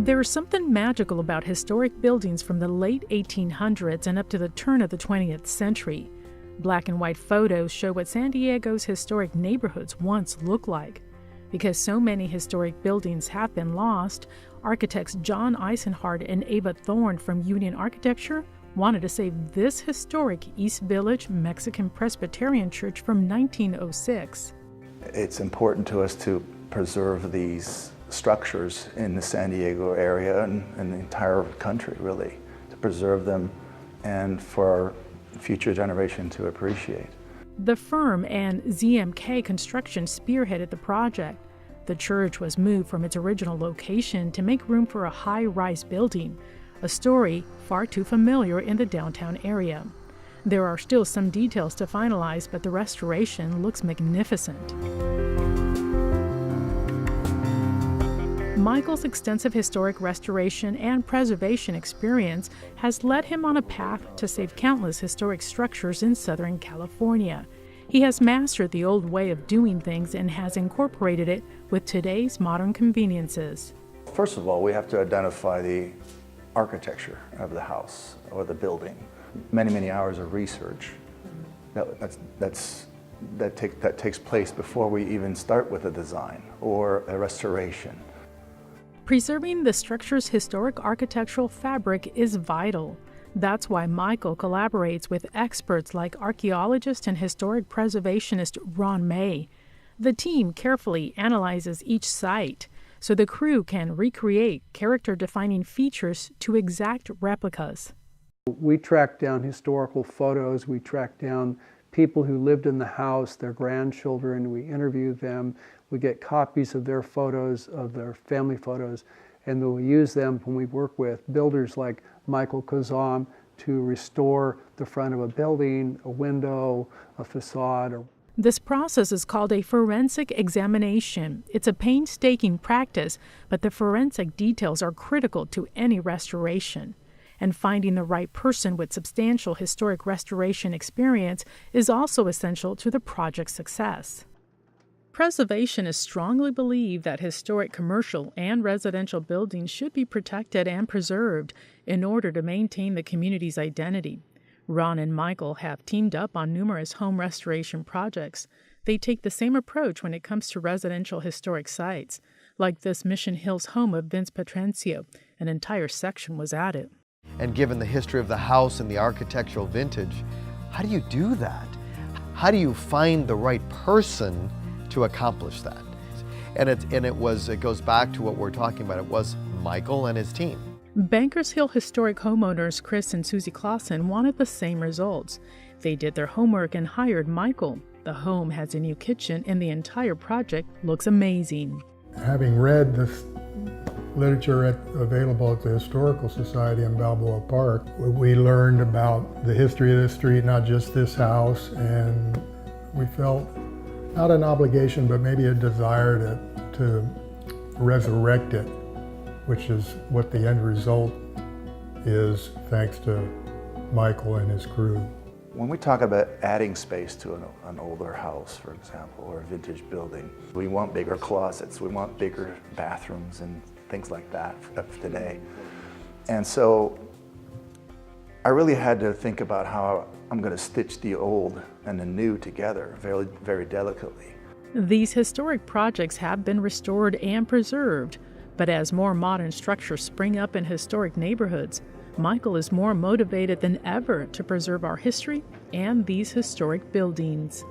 There is something magical about historic buildings from the late 1800s and up to the turn of the 20th century. Black and white photos show what San Diego's historic neighborhoods once looked like. Because so many historic buildings have been lost, architects John Eisenhardt and Ava Thorne from Union Architecture wanted to save this historic East Village Mexican Presbyterian church from 1906. It's important to us to preserve these structures in the San Diego area and the entire country, really, to preserve them and for our future generation to appreciate. The firm and ZMK Construction spearheaded the project. The church was moved from its original location to make room for a high-rise building, a story far too familiar in the downtown area. There are still some details to finalize, but the restoration looks magnificent. Michael's extensive historic restoration and preservation experience has led him on a path to save countless historic structures in Southern California. He has mastered the old way of doing things and has incorporated it with today's modern conveniences. First of all, we have to identify the architecture of the house or the building. Many hours of research that takes place before we even start with a design or a restoration. Preserving the structure's historic architectural fabric is vital. That's why Michael collaborates with experts like archaeologist and historic preservationist Ron May. The team carefully analyzes each site so the crew can recreate character-defining features to exact replicas. We track down historical photos, we track down people who lived in the house, their grandchildren, we interview them, we get copies of their photos, of their family photos, and then we use them when we work with builders like Michael Kozam to restore the front of a building, a window, a facade. This process is called a forensic examination. It's a painstaking practice, but the forensic details are critical to any restoration. And finding the right person with substantial historic restoration experience is also essential to the project's success. Preservationists strongly believe that historic commercial and residential buildings should be protected and preserved in order to maintain the community's identity. Ron and Michael have teamed up on numerous home restoration projects. They take the same approach when it comes to residential historic sites. Like this Mission Hills home of Vince Patrencio, an entire section was added. And given the history of the house and the architectural vintage, how do you do that? How do you find the right person to accomplish that? And it goes back to what we're talking about. It was Michael and his team. Bankers Hill historic homeowners Chris and Susie Clausen wanted the same results. They did their homework and hired Michael. The home has a new kitchen and the entire project looks amazing. Having read this literature available at the Historical Society in Balboa Park, we learned about the history of this street, not just this house, and we felt not an obligation, but maybe a desire to resurrect it, which is what the end result is, thanks to Michael and his crew. When we talk about adding space to an older house, for example, or a vintage building, we want bigger closets, we want bigger bathrooms and things like that of today. And so I really had to think about how I'm going to stitch the old and the new together very, very delicately. These historic projects have been restored and preserved, but as more modern structures spring up in historic neighborhoods, Michael is more motivated than ever to preserve our history and these historic buildings.